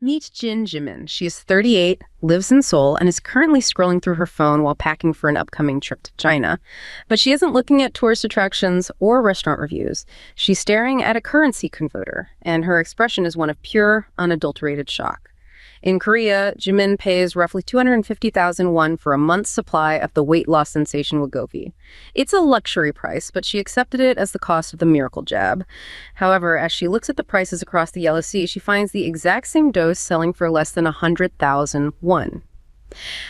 Meet Jin Jimin. She is 38, lives in Seoul, and is currently scrolling through her phone while packing for an upcoming trip to China. But she isn't looking at tourist attractions or restaurant reviews. She's staring at a currency converter, and her expression is one of pure, unadulterated shock. In Korea, Jimin pays roughly 250,000 won for a month's supply of the weight loss sensation Wegovy. It's a luxury price, but she accepted it as the cost of the miracle jab. However, as she looks at the prices across the Yellow Sea, she finds the exact same dose selling for less than 100,000 won.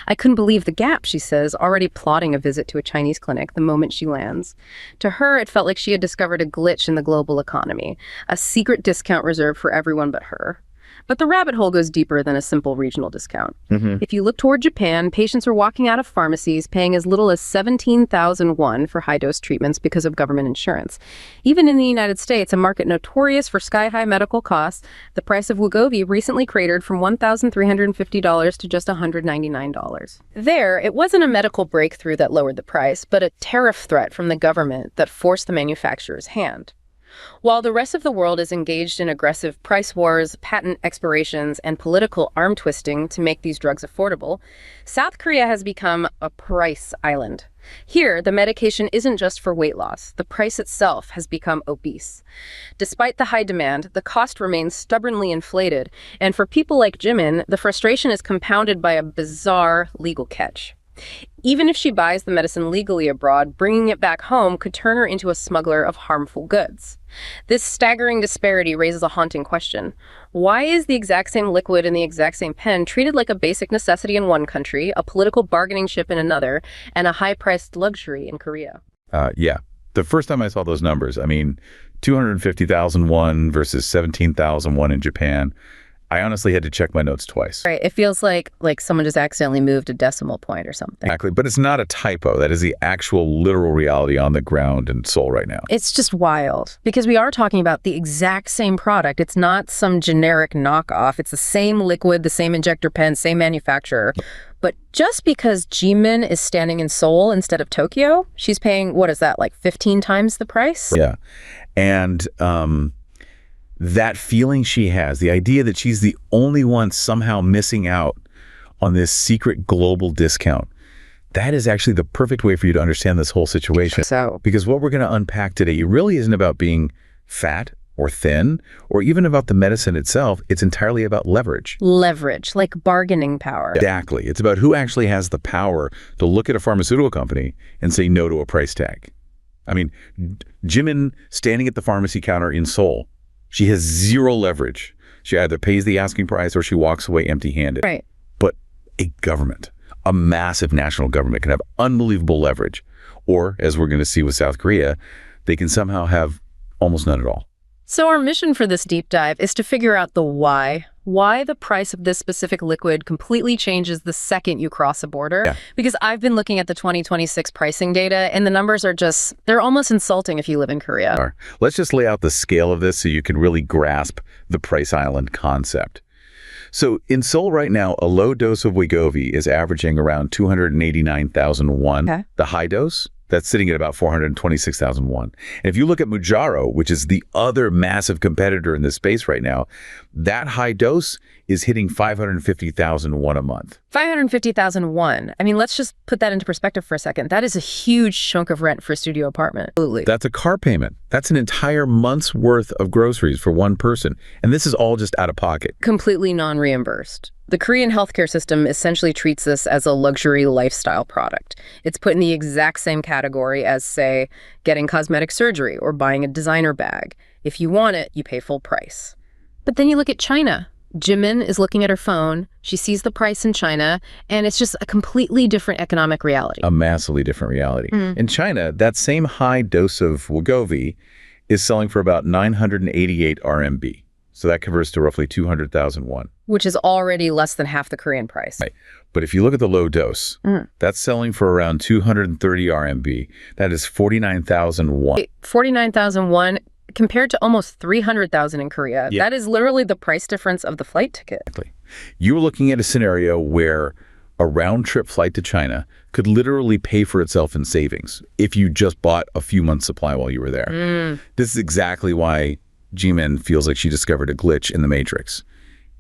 I couldn't believe the gap, she says, already plotting a visit to a Chinese clinic the moment she lands. To her, it felt like she had discovered a glitch in the global economy, a secret discount reserved for everyone but her. But the rabbit hole goes deeper than a simple regional discount. If you look toward Japan, patients are walking out of pharmacies paying as little as 17,000 won for high-dose treatments because of government insurance. Even in the United States, a market notorious for sky-high medical costs, the price of Wegovy recently cratered from $1,350 to just $199. There, it wasn't a medical breakthrough that lowered the price, but a tariff threat from the government that forced the manufacturer's hand. While the rest of the world is engaged in aggressive price wars, patent expirations, and political arm twisting to make these drugs affordable, South Korea has become a price island. Here, the medication isn't just for weight loss. The price itself has become obese. Despite the high demand, the cost remains stubbornly inflated, and for people like Jimin, the frustration is compounded by a bizarre legal catch. Even if she buys the medicine legally abroad, bringing it back home could turn her into a smuggler of harmful goods. This staggering disparity raises a haunting question. Why is the exact same liquid in the exact same pen treated like a basic necessity in one country, a political bargaining chip in another, and a high-priced luxury in Korea? Yeah. The first time I saw those numbers, 250,000 won versus 17,000 won in Japan, I honestly had to check my notes twice. Right. It feels like someone just accidentally moved a decimal point or something. Exactly. But it's not a typo. That is the actual literal reality on the ground in Seoul right now. It's just wild because we are talking about the exact same product. It's not some generic knockoff. It's the same liquid, the same injector pen, same manufacturer. But just because Jimin is standing in Seoul instead of Tokyo, she's paying, what is that, like 15 times the price? Yeah. And that feeling she has, the idea that she's the only one somehow missing out on this secret global discount, that is actually the perfect way for you to understand this whole situation. Because what we're going to unpack today, it really isn't about being fat or thin or even about the medicine itself. It's entirely about leverage. Leverage, like bargaining power. Exactly. It's about who actually has the power to look at a pharmaceutical company and say no to a price tag. Jimin standing at the pharmacy counter in Seoul, she has zero leverage. She either pays the asking price or she walks away empty-handed. Right. But a government, a massive national government, can have unbelievable leverage. Or, as we're going to see with South Korea, they can somehow have almost none at all. So our mission for this deep dive is to figure out the why. Why the price of this specific liquid completely changes the second you cross a border. Yeah. Because I've been looking at the 2026 pricing data, and the numbers are just, they're almost insulting if you live in Korea. Let's just lay out the scale of this so you can really grasp the price island concept. So in Seoul right now, a low dose of Wegovy is averaging around 289,000 won. Okay. The high dose, that's sitting at about 426,000 won. And if you look at Mounjaro, which is the other massive competitor in this space right now, that high dose is hitting 550,000 won a month. 550,000 won. Let's just put that into perspective for a second. That is a huge chunk of rent for a studio apartment. Absolutely. That's a car payment. That's an entire month's worth of groceries for one person. And this is all just out of pocket. Completely non-reimbursed. The Korean healthcare system essentially treats this as a luxury lifestyle product. It's put in the exact same category as, say, getting cosmetic surgery or buying a designer bag. If you want it, you pay full price. But then you look at China. Jimin is looking at her phone. She sees the price in China, and it's just a completely different economic reality. A massively different reality. In China, that same high dose of Wegovy is selling for about 988 RMB. So that converts to roughly 200,000 won. Which is already less than half the Korean price. Right. But if you look at the low dose, that's selling for around 230 RMB. That is 49,000 won. 49,000 won compared to almost 300,000 in Korea. Yeah. That is literally the price difference of the flight ticket. Exactly. You're looking at a scenario where a round-trip flight to China could literally pay for itself in savings if you just bought a few months' supply while you were there. This is exactly why Jimin feels like she discovered a glitch in the matrix.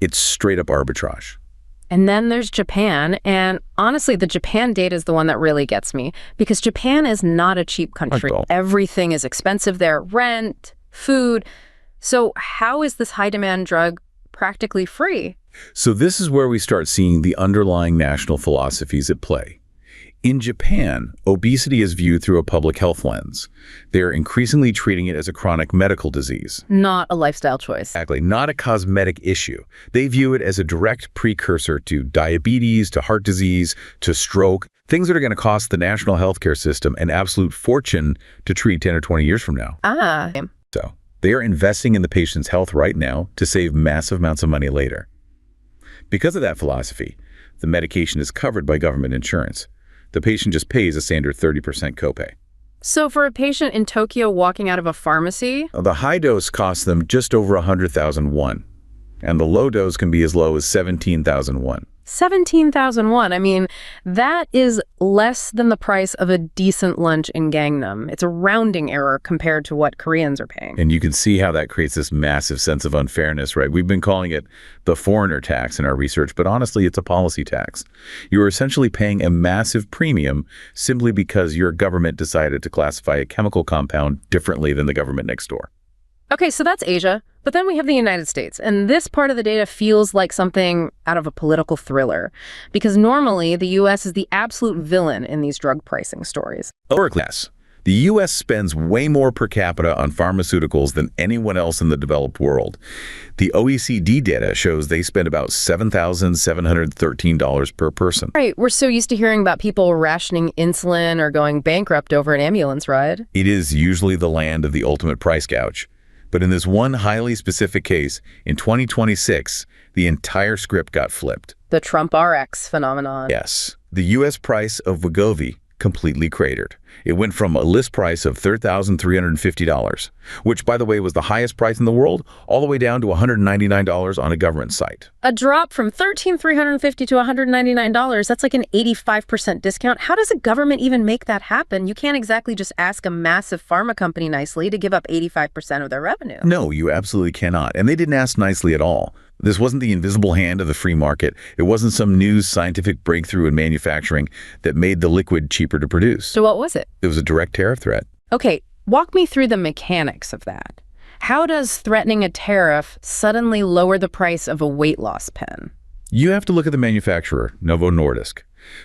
It's straight up arbitrage. And then there's Japan, and honestly, the Japan data is the one that really gets me, because Japan is not a cheap country. Everything is expensive there, rent, food. So how is this high-demand drug practically free? So this is where we start seeing the underlying national philosophies at play. In Japan, obesity is viewed through a public health lens. They're increasingly treating it as a chronic medical disease. Not a lifestyle choice. Exactly, not a cosmetic issue. They view it as a direct precursor to diabetes, to heart disease, to stroke, things that are going to cost the national healthcare system an absolute fortune to treat 10 or 20 years from now. So they are investing in the patient's health right now to save massive amounts of money later. Because of that philosophy, the medication is covered by government insurance. The patient just pays a standard 30% copay. So for a patient in Tokyo walking out of a pharmacy? The high dose costs them just over 100,000 won, and the low dose can be as low as 17,000 won. 17,001. I mean, that is less than the price of a decent lunch in Gangnam. It's a rounding error compared to what Koreans are paying. And you can see how that creates this massive sense of unfairness, right? We've been calling it the foreigner tax in our research, but honestly, it's a policy tax. You are essentially paying a massive premium simply because your government decided to classify a chemical compound differently than the government next door. Okay, so that's Asia, but then we have the United States, and this part of the data feels like something out of a political thriller, because normally the U.S. is the absolute villain in these drug pricing stories. Yes, the U.S. spends way more per capita on pharmaceuticals than anyone else in the developed world. The OECD data shows they spend about $7,713 per person. Right, we're so used to hearing about people rationing insulin or going bankrupt over an ambulance ride. It is usually the land of the ultimate price gouge. But in this one highly specific case, in 2026, the entire script got flipped. The Trump RX phenomenon. Yes. The U.S. price of Wegovy completely cratered. It went from a list price of $3,350, which, by the way, was the highest price in the world, all the way down to $199 on a government site. A drop from $13,350 to $199, that's like an 85% discount. How does a government even make that happen? You can't exactly just ask a massive pharma company nicely to give up 85% of their revenue. No, you absolutely cannot. And they didn't ask nicely at all. This wasn't the invisible hand of the free market. It wasn't some new scientific breakthrough in manufacturing that made the liquid cheaper to produce. So what was it? It was a direct tariff threat. Okay, walk me through the mechanics of that. How does threatening a tariff suddenly lower the price of a weight loss pen? You have to look at the manufacturer, Novo Nordisk.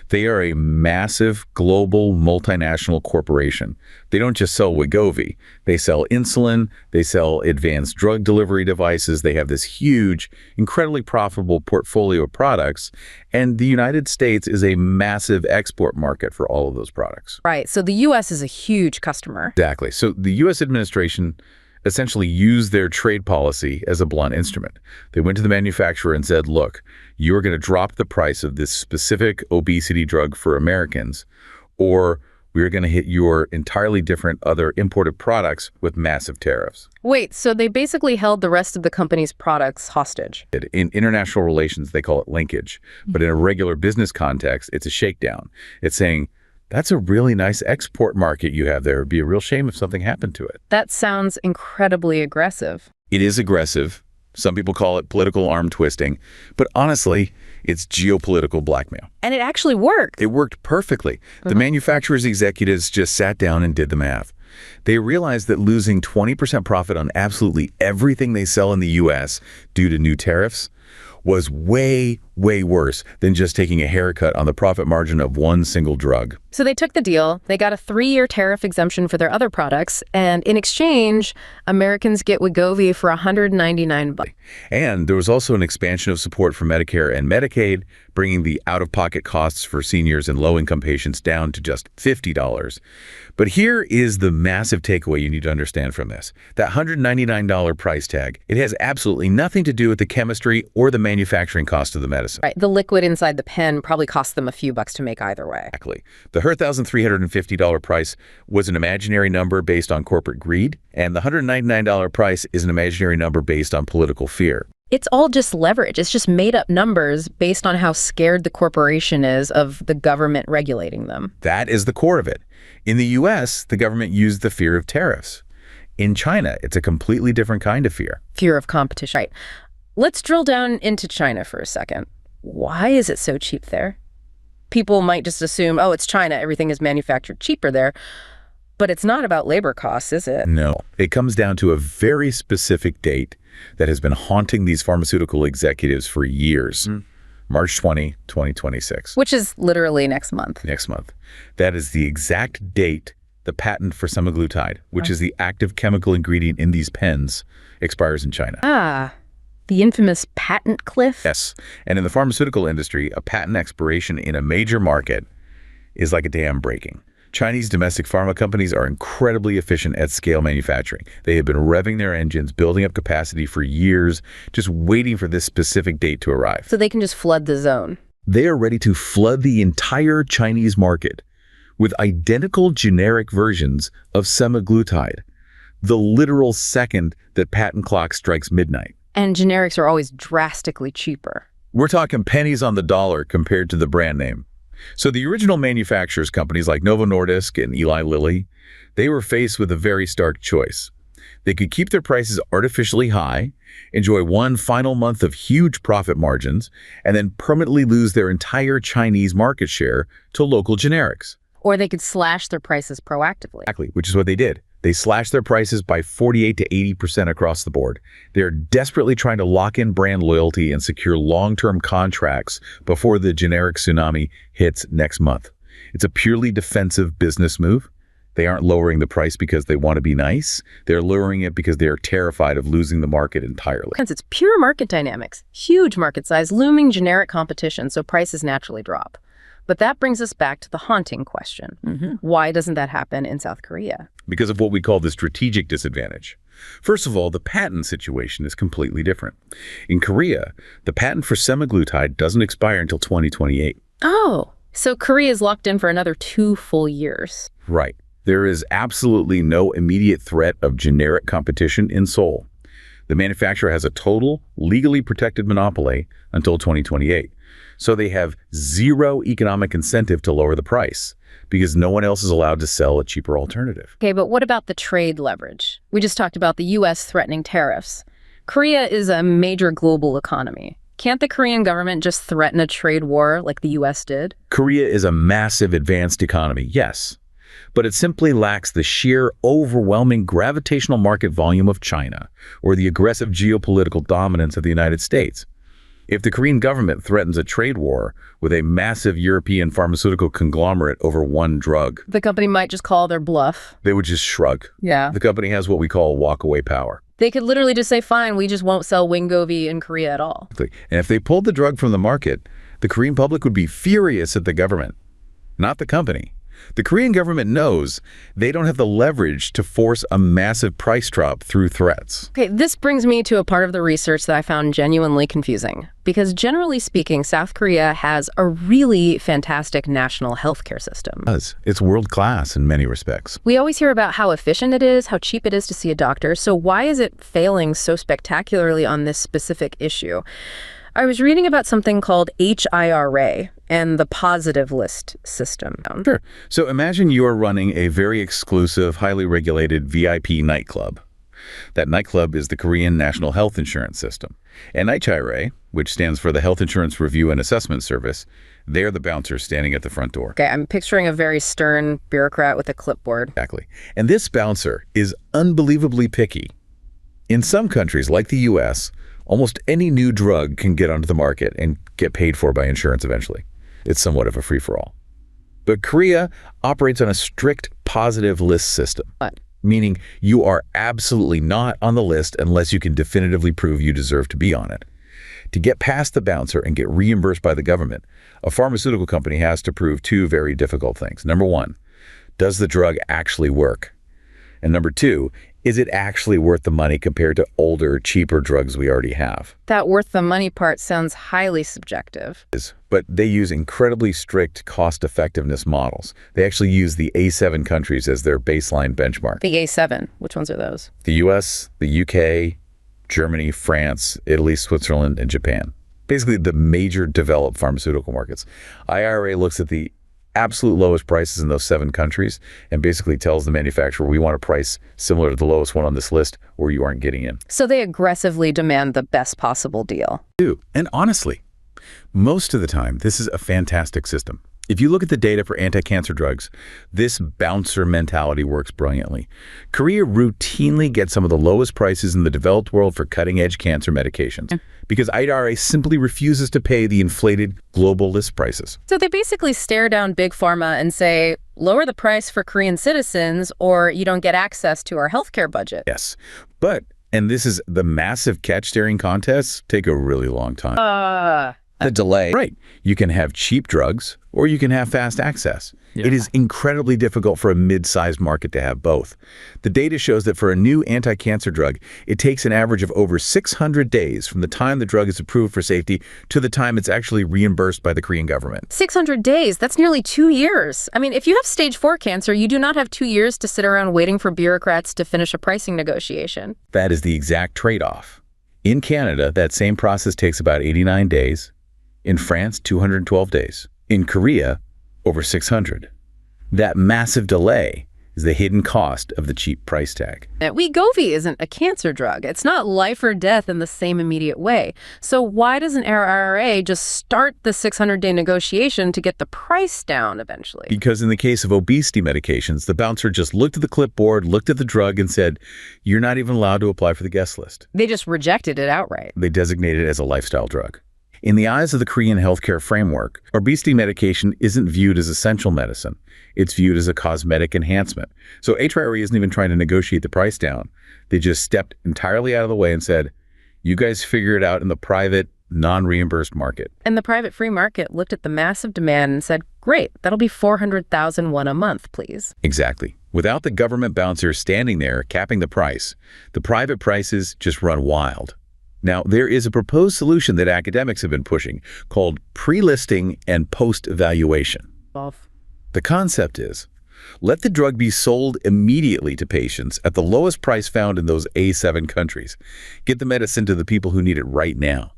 They are a massive global multinational corporation. They don't just sell Wegovy. They sell insulin. They sell advanced drug delivery devices. They have this huge, incredibly profitable portfolio of products. And the United States is a massive export market for all of those products. Right. So the U.S. is a huge customer. Exactly. So the U.S. administration essentially used their trade policy as a blunt instrument. They went to the manufacturer and said, look, you're going to drop the price of this specific obesity drug for Americans, or we're going to hit your entirely different other imported products with massive tariffs. Wait, so they basically held the rest of the company's products hostage? In international relations, they call it linkage. But in a regular business context, it's a shakedown. It's saying, that's a really nice export market you have there. It'd be a real shame if something happened to it. That sounds incredibly aggressive. It is aggressive. Some people call it political arm twisting. But honestly, it's geopolitical blackmail. And it actually worked. It worked perfectly. The manufacturer's executives just sat down and did the math. They realized that losing 20% profit on absolutely everything they sell in the U.S. due to new tariffs was way, way worse than just taking a haircut on the profit margin of one single drug. So they took the deal, they got a 3-year tariff exemption for their other products, and in exchange, Americans get Wegovy for $199. And there was also an expansion of support for Medicare and Medicaid, bringing the out-of-pocket costs for seniors and low-income patients down to just $50. But here is the massive takeaway you need to understand from this. That $199 price tag, it has absolutely nothing to do with the chemistry or the manufacturing cost of the medicine. Right, the liquid inside the pen probably cost them a few bucks to make either way. Exactly. The $1,350 price was an imaginary number based on corporate greed, and the $199 price is an imaginary number based on political fear. It's all just leverage. It's just made up numbers based on how scared the corporation is of the government regulating them. That is the core of it. In the U.S., the government used the fear of tariffs. In China, it's a completely different kind of fear. Fear of competition. Right. Let's drill down into China for a second. Why is it so cheap there? People might just assume, oh, it's China, everything is manufactured cheaper there. But it's not about labor costs, is it? No. It comes down to a very specific date that has been haunting these pharmaceutical executives for years. March 20, 2026. Which is literally next month. Next month. That is the exact date the patent for semaglutide, which is the active chemical ingredient in these pens, expires in China. Ah, the infamous patent cliff? Yes. And in the pharmaceutical industry, a patent expiration in a major market is like a dam breaking. Chinese domestic pharma companies are incredibly efficient at scale manufacturing. They have been revving their engines, building up capacity for years, just waiting for this specific date to arrive. So they can just flood the zone. They are ready to flood the entire Chinese market with identical generic versions of semaglutide, the literal second that patent clock strikes midnight. And generics are always drastically cheaper. We're talking pennies on the dollar compared to the brand name. So the original manufacturers, companies like Novo Nordisk and Eli Lilly, they were faced with a very stark choice. They could keep their prices artificially high, enjoy one final month of huge profit margins, and then permanently lose their entire Chinese market share to local generics. Or they could slash their prices proactively. Exactly, which is what they did. They slashed their prices by 48 to 80% across the board. They're desperately trying to lock in brand loyalty and secure long-term contracts before the generic tsunami hits next month. It's a purely defensive business move. They aren't lowering the price because they want to be nice. They're lowering it because they're terrified of losing the market entirely. Since it's pure market dynamics, huge market size, looming generic competition, so prices naturally drop. But that brings us back to the haunting question. Why doesn't that happen in South Korea? Because of what we call the strategic disadvantage. First of all, the patent situation is completely different. In Korea, the patent for semaglutide doesn't expire until 2028. Oh, so Korea is locked in for another 2 full years. Right. There is absolutely no immediate threat of generic competition in Seoul. The manufacturer has a total, legally protected monopoly until 2028. So they have zero economic incentive to lower the price because no one else is allowed to sell a cheaper alternative. Okay, but what about the trade leverage? We just talked about the U.S. threatening tariffs. Korea is a major global economy. Can't the Korean government just threaten a trade war like the U.S. did? Korea is a massive advanced economy, yes, but it simply lacks the sheer, overwhelming gravitational market volume of China or the aggressive geopolitical dominance of the United States. If the Korean government threatens a trade war with a massive European pharmaceutical conglomerate over one drug, The company might just call their bluff. they would just shrug. Yeah. The company has what we call walk-away power. They could literally just say, fine, we just won't sell Wegovy in Korea at all. And if they pulled the drug from the market, the Korean public would be furious at the government, not the company. The Korean government knows they don't have the leverage to force a massive price drop through threats. Okay, this brings me to a part of the research that I found genuinely confusing. Because generally speaking, South Korea has a really fantastic national healthcare system. It's world-class in many respects. We always hear about how efficient it is, how cheap it is to see a doctor. So why is it failing so spectacularly on this specific issue? I was reading about something called HIRA and the positive list system. Sure. So imagine you're running a very exclusive, highly regulated VIP nightclub. That nightclub is the Korean National Health Insurance System. And HIRA, which stands for the Health Insurance Review and Assessment Service, they're the bouncers standing at the front door. Okay, I'm picturing a very stern bureaucrat with a clipboard. Exactly. And this bouncer is unbelievably picky. In some countries, like the US, almost any new drug can get onto the market and get paid for by insurance eventually. It's somewhat of a free-for-all. But Korea operates on a strict positive list system. What? Meaning you are absolutely not on the list unless you can definitively prove you deserve to be on it. To get past the bouncer and get reimbursed by the government, a pharmaceutical company has to prove 2 very difficult things. Number 1, does the drug actually work? And number 2, is it actually worth the money compared to older, cheaper drugs we already have? That worth the money part sounds highly subjective. But they use incredibly strict cost-effectiveness models. They actually use the A7 countries as their baseline benchmark. The A7, which ones are those? The US, the UK, Germany, France, Italy, Switzerland, and Japan. Basically the major developed pharmaceutical markets. IRA looks at the absolute lowest prices in those 7 countries and basically tells the manufacturer, we want a price similar to the lowest one on this list or you aren't getting in. So they aggressively demand the best possible deal. And honestly, most of the time, this is a fantastic system. If you look at the data for anti-cancer drugs, this bouncer mentality works brilliantly. Korea routinely gets some of the lowest prices in the developed world for cutting-edge cancer medications because HIRA simply refuses to pay the inflated global list prices. So they basically stare down Big Pharma and say, lower the price for Korean citizens or you don't get access to our healthcare budget. Yes, but, and this is the massive catch-steering contests, take a really long time. The delay. Right. You can have cheap drugs or you can have fast access. It is incredibly difficult for a mid-sized market to have both. The data shows that for a new anti-cancer drug, it takes an average of over 600 days from the time the drug is approved for safety to the time it's actually reimbursed by the Korean government. 600 days? That's nearly 2 years. I mean, if you have stage 4 cancer, you do not have 2 years to sit around waiting for bureaucrats to finish a pricing negotiation. That is the exact trade-off. In Canada, that same process takes about 89 days. In France, 212 days. In Korea, over 600. That massive delay is the hidden cost of the cheap price tag. Wegovy isn't a cancer drug. It's not life or death in the same immediate way. So why doesn't HIRA just start the 600-day negotiation to get the price down eventually? Because in the case of obesity medications, the bouncer just looked at the clipboard, looked at the drug, and said, you're not even allowed to apply for the guest list. They just rejected it outright. They designated it as a lifestyle drug. In the eyes of the Korean healthcare framework, obesity medication isn't viewed as essential medicine. It's viewed as a cosmetic enhancement. So HIRA isn't even trying to negotiate the price down. They just stepped entirely out of the way and said, you guys figure it out in the private, non-reimbursed market. And the private free market looked at the massive demand and said, great, that'll be 400,000 won a month, please. Exactly. Without the government bouncer standing there capping the price, the private prices just run wild. Now, there is a proposed solution that academics have been pushing called pre-listing and post-evaluation. The concept is, let the drug be sold immediately to patients at the lowest price found in those A7 countries. Get the medicine to the people who need it right now.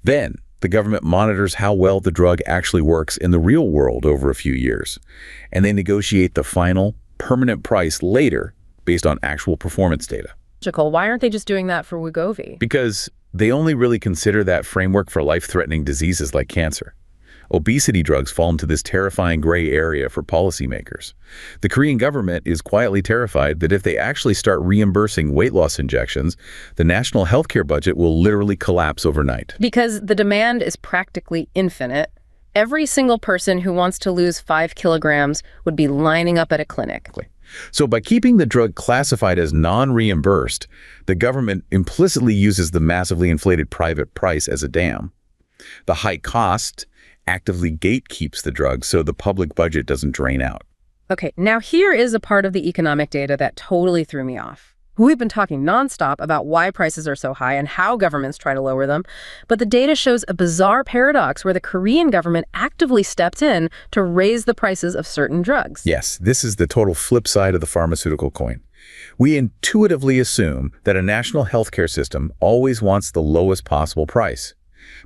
Then, the government monitors how well the drug actually works in the real world over a few years, and they negotiate the final, permanent price later based on actual performance data. Why aren't they just doing that for Wegovy? Because they only really consider that framework for life-threatening diseases like cancer. Obesity drugs fall into this terrifying gray area for policymakers. The Korean government is quietly terrified that if they actually start reimbursing weight loss injections, the national healthcare budget will literally collapse overnight. Because the demand is practically infinite. Every single person who wants to lose 5 kilograms would be lining up at a clinic. So by keeping the drug classified as non-reimbursed, the government implicitly uses the massively inflated private price as a dam. The high cost actively gatekeeps the drug so the public budget doesn't drain out. Okay, now here is a part of the economic data that totally threw me off. We've been talking nonstop about why prices are so high and how governments try to lower them, but the data shows a bizarre paradox where the Korean government actively stepped in to raise the prices of certain drugs. Yes, this is the total flip side of the pharmaceutical coin. We intuitively assume that a national healthcare system always wants the lowest possible price.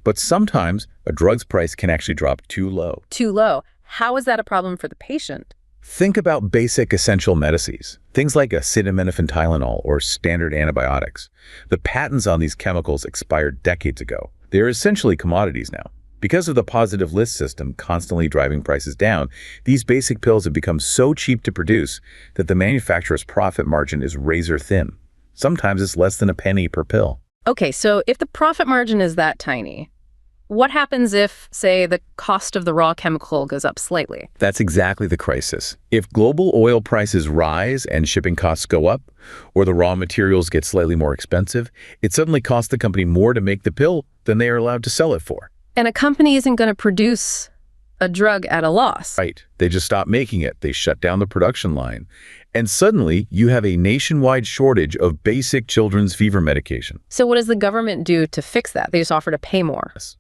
But sometimes a drug's price can actually drop too low. Too low? How is that a problem for the patient? Think about basic essential medicines, things like acetaminophen Tylenol or standard antibiotics. The patents on these chemicals expired decades ago. They are essentially commodities now. Because of the positive list system constantly driving prices down, these basic pills have become so cheap to produce that the manufacturer's profit margin is razor thin. Sometimes it's less than a penny per pill. Okay, so if the profit margin is that tiny, what happens if, say, the cost of the raw chemical goes up slightly? That's exactly the crisis. If global oil prices rise and shipping costs go up, or the raw materials get slightly more expensive, it suddenly costs the company more to make the pill than they are allowed to sell it for. And a company isn't going to produce a drug at a loss. Right. They just stop making it. They shut down the production line. And suddenly, you have a nationwide shortage of basic children's fever medication. So what does the government do to fix that? They just offer to pay more. Yes.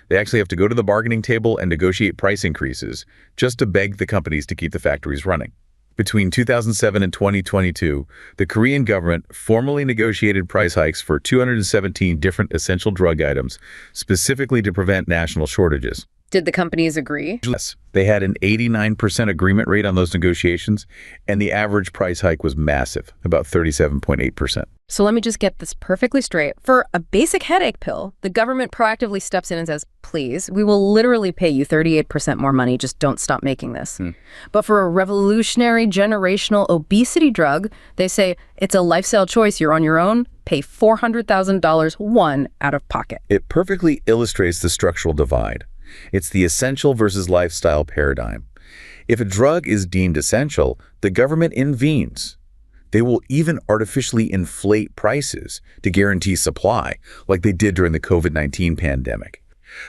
They actually have to go to the bargaining table and negotiate price increases just to beg the companies to keep the factories running. Between 2007 and 2022, the Korean government formally negotiated price hikes for 217 different essential drug items, specifically to prevent national shortages. Did the companies agree? Yes, they had an 89% agreement rate on those negotiations, and the average price hike was massive, about 37.8%. So let me just get this perfectly straight. For a basic headache pill, the government proactively steps in and says, please, we will literally pay you 38% more money, just don't stop making this. But for a revolutionary generational obesity drug, they say, it's a lifestyle choice, you're on your own, pay $400,000 one out of pocket. It perfectly illustrates the structural divide. It's the essential versus lifestyle paradigm. If a drug is deemed essential, the government intervenes. They will even artificially inflate prices to guarantee supply, like they did during the COVID-19 pandemic.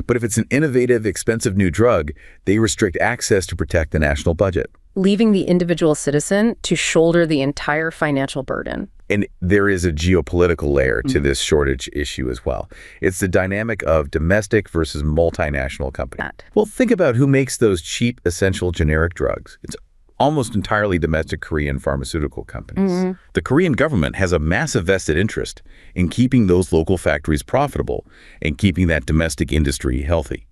But if it's an innovative, expensive new drug, they restrict access to protect the national budget, leaving the individual citizen to shoulder the entire financial burden. And there is a geopolitical layer to this shortage issue as well. It's the dynamic of domestic versus multinational companies. Well, think about who makes those cheap, essential generic drugs. It's almost entirely domestic Korean pharmaceutical companies. The Korean government has a massive vested interest in keeping those local factories profitable and keeping that domestic industry healthy.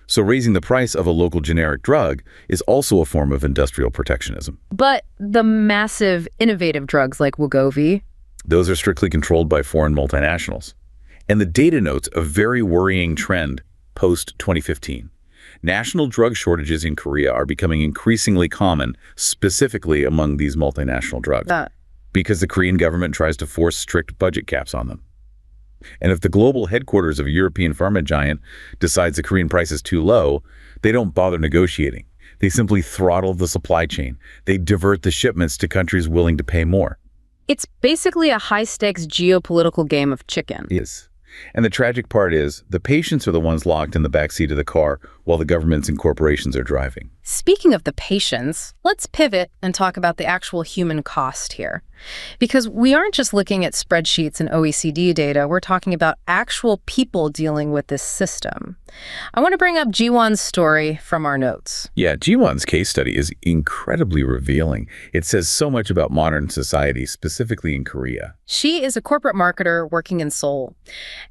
So raising the price of a local generic drug is also a form of industrial protectionism. But the massive innovative drugs like Wegovy, those are strictly controlled by foreign multinationals. And the data notes a very worrying trend post-2015. National drug shortages in Korea are becoming increasingly common, specifically among these multinational drugs, because the Korean government tries to force strict budget caps on them. And if the global headquarters of a European pharma giant decides the Korean price is too low, they don't bother negotiating. They simply throttle the supply chain. They divert the shipments to countries willing to pay more. It's basically a high-stakes geopolitical game of chicken. Yes. And the tragic part is, the patients are the ones locked in the backseat of the car while the governments and corporations are driving. Speaking of the patients, let's pivot and talk about the actual human cost here. Because we aren't just looking at spreadsheets and OECD data, we're talking about actual people dealing with this system. I want to bring up Jiwon's story from our notes. Yeah, Jiwon's case study is incredibly revealing. It says so much about modern society, specifically in Korea. She is a corporate marketer working in Seoul,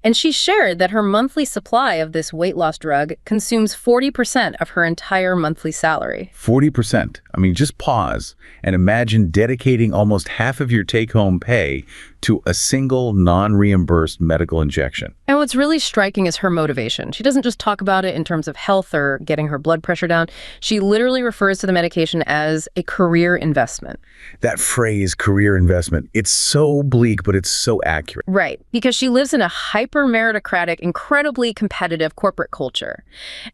and she shared that her monthly supply of this weight loss drug consumes 40% of her entire monthly salary. 40%. I mean, just pause and imagine dedicating almost half of your take-home pay to a single non-reimbursed medical injection. And what's really striking is her motivation. She doesn't just talk about it in terms of health or getting her blood pressure down. She literally refers to the medication as a career investment. That phrase, career investment, it's so bleak, but it's so accurate. Right, because she lives in a hyper-meritocratic, incredibly competitive corporate culture.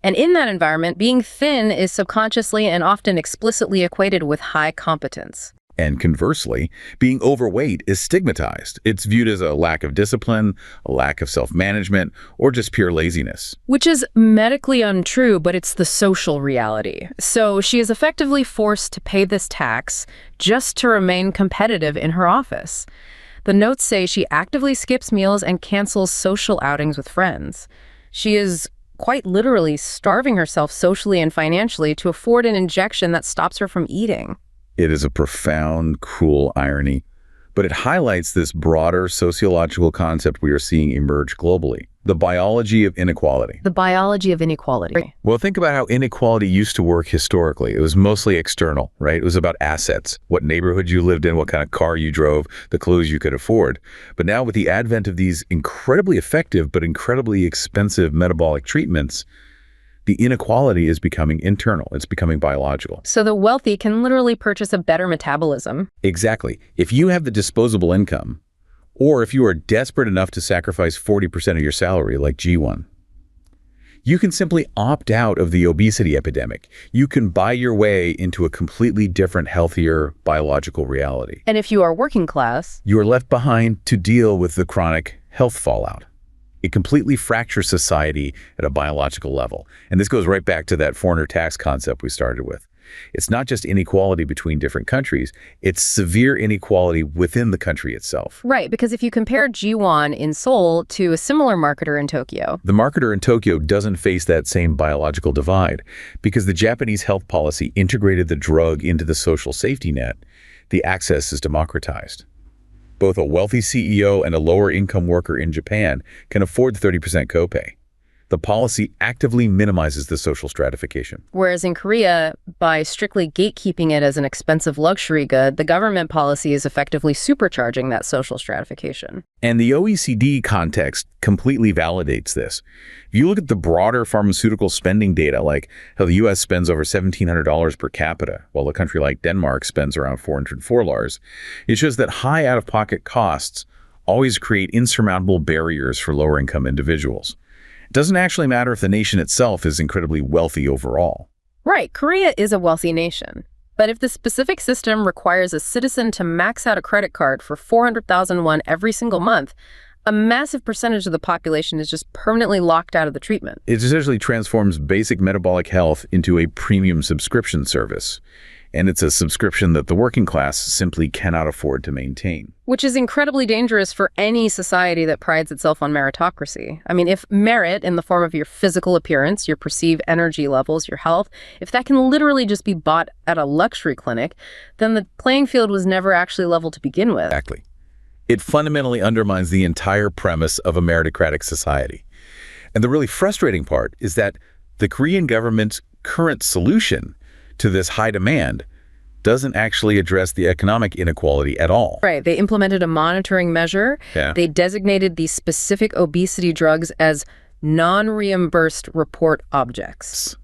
And in that environment, being thin is subconsciously and often explicitly equated with high competence. And conversely, being overweight is stigmatized. It's viewed as a lack of discipline, a lack of self-management, or just pure laziness. Which is medically untrue, but it's the social reality. So she is effectively forced to pay this tax just to remain competitive in her office. The notes say she actively skips meals and cancels social outings with friends. She is quite literally starving herself socially and financially to afford an injection that stops her from eating. It is a profound, cruel irony, but it highlights this broader sociological concept we are seeing emerge globally, the biology of inequality. The biology of inequality. Well, think about how inequality used to work historically. It was mostly external, right? It was about assets, what neighborhood you lived in, what kind of car you drove, the clothes you could afford. But now with the advent of these incredibly effective but incredibly expensive metabolic treatments, the inequality is becoming internal. It's becoming biological. So the wealthy can literally purchase a better metabolism. Exactly. If you have the disposable income, or if you are desperate enough to sacrifice 40% of your salary like G1, you can simply opt out of the obesity epidemic. You can buy your way into a completely different, healthier biological reality. And if you are working class, you are left behind to deal with the chronic health fallout. It completely fractures society at a biological level. And this goes right back to that foreigner tax concept we started with. It's not just inequality between different countries, it's severe inequality within the country itself. Right, because if you compare Jiwon in Seoul to a similar marketer in Tokyo, the marketer in Tokyo doesn't face that same biological divide because the Japanese health policy integrated the drug into the social safety net. The access is democratized. Both a wealthy CEO and a lower-income worker in Japan can afford the 30% copay. The policy actively minimizes the social stratification. Whereas in Korea, by strictly gatekeeping it as an expensive luxury good, the government policy is effectively supercharging that social stratification. And the OECD context completely validates this. If you look at the broader pharmaceutical spending data, like how the US spends over $1,700 per capita, while a country like Denmark spends around $404, it shows that high out-of-pocket costs always create insurmountable barriers for lower-income individuals. It doesn't actually matter if the nation itself is incredibly wealthy overall. Right, Korea is a wealthy nation. But if the specific system requires a citizen to max out a credit card for 400,000 won every single month, a massive percentage of the population is just permanently locked out of the treatment. It essentially transforms basic metabolic health into a premium subscription service. And it's a subscription that the working class simply cannot afford to maintain. Which is incredibly dangerous for any society that prides itself on meritocracy. I mean, if merit in the form of your physical appearance, your perceived energy levels, your health, if that can literally just be bought at a luxury clinic, then the playing field was never actually level to begin with. Exactly. It fundamentally undermines the entire premise of a meritocratic society. And the really frustrating part is that the Korean government's current solution to this high demand doesn't actually address the economic inequality at all. Right. They implemented a monitoring measure. Yeah. They designated these specific obesity drugs as non-reimbursed report objects.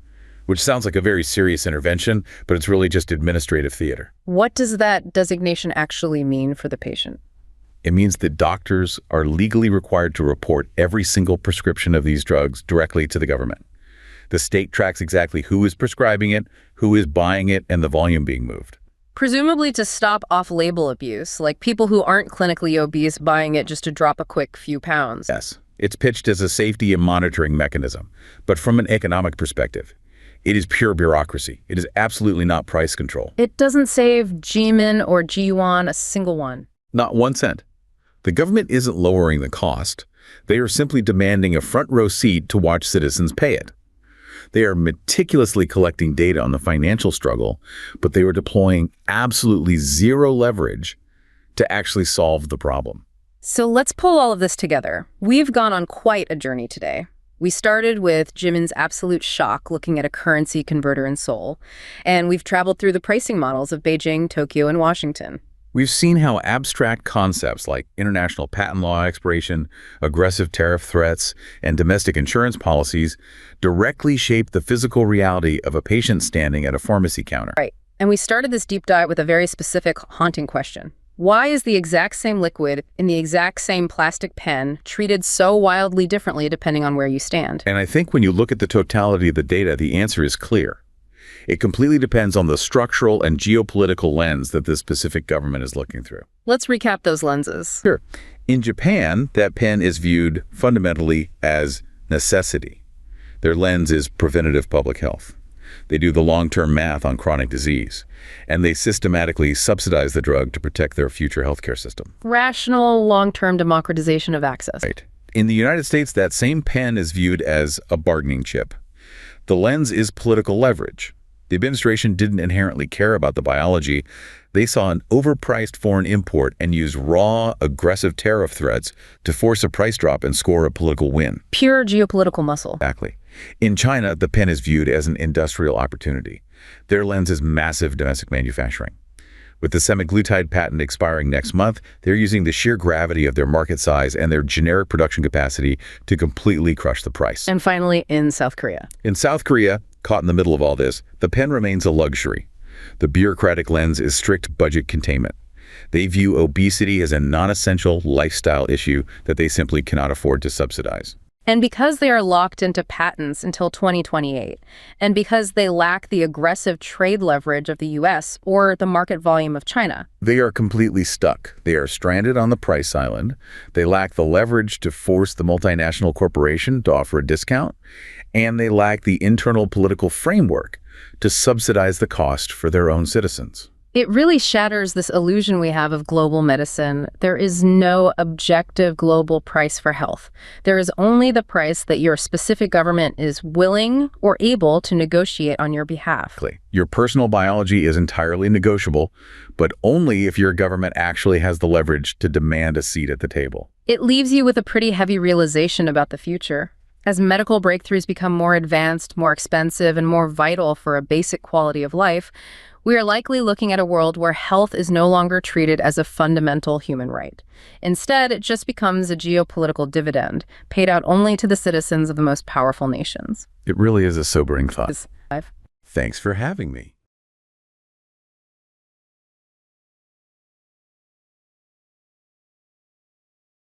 Which sounds like a very serious intervention, but it's really just administrative theater. What does that designation actually mean for the patient? It means that doctors are legally required to report every single prescription of these drugs directly to the government. The state tracks exactly who is prescribing it, who is buying it, and the volume being moved. Presumably to stop off-label abuse, like people who aren't clinically obese buying it just to drop a quick few pounds. Yes, it's pitched as a safety and monitoring mechanism, but from an economic perspective, it is pure bureaucracy. It is absolutely not price control. It doesn't save Jimin or Ji-won a single one. Not 1 cent. The government isn't lowering the cost. They are simply demanding a front-row seat to watch citizens pay it. They are meticulously collecting data on the financial struggle, but they are deploying absolutely zero leverage to actually solve the problem. So let's pull all of this together. We've gone on quite a journey today. We started with Jimin's absolute shock looking at a currency converter in Seoul, and we've traveled through the pricing models of Beijing, Tokyo, and Washington. We've seen how abstract concepts like international patent law expiration, aggressive tariff threats, and domestic insurance policies directly shape the physical reality of a patient standing at a pharmacy counter. Right. And we started this deep dive with a very specific, haunting question. Why is the exact same liquid in the exact same plastic pen treated so wildly differently depending on where you stand? And I think when you look at the totality of the data, the answer is clear. It completely depends on the structural and geopolitical lens that the specific government is looking through. Let's recap those lenses. Sure. In Japan, that pen is viewed fundamentally as necessity. Their lens is preventative public health. They do the long-term math on chronic disease, and they systematically subsidize the drug to protect their future healthcare system. Rational, long-term democratization of access. Right. In the United States, that same pen is viewed as a bargaining chip. The lens is political leverage. The administration didn't inherently care about the biology. They saw an overpriced foreign import and used raw, aggressive tariff threats to force a price drop and score a political win. Pure geopolitical muscle. Exactly. In China, the pen is viewed as an industrial opportunity. Their lens is massive domestic manufacturing. With the semaglutide patent expiring next month, they're using the sheer gravity of their market size and their generic production capacity to completely crush the price. And finally, in South Korea. In South Korea, caught in the middle of all this, the pen remains a luxury. The bureaucratic lens is strict budget containment. They view obesity as a non-essential lifestyle issue that they simply cannot afford to subsidize. And because they are locked into patents until 2028, and because they lack the aggressive trade leverage of the US or the market volume of China, they are completely stuck. They are stranded on the price island. They lack the leverage to force the multinational corporation to offer a discount, and they lack the internal political framework to subsidize the cost for their own citizens. It really shatters this illusion we have of global medicine. There is no objective global price for health. There is only the price that your specific government is willing or able to negotiate on your behalf. Your personal biology is entirely negotiable, but only if your government actually has the leverage to demand a seat at the table. It leaves you with a pretty heavy realization about the future. As medical breakthroughs become more advanced, more expensive, and more vital for a basic quality of life, we are likely looking at a world where health is no longer treated as a fundamental human right. Instead, it just becomes a geopolitical dividend, paid out only to the citizens of the most powerful nations. It really is a sobering thought. I've Thanks for having me.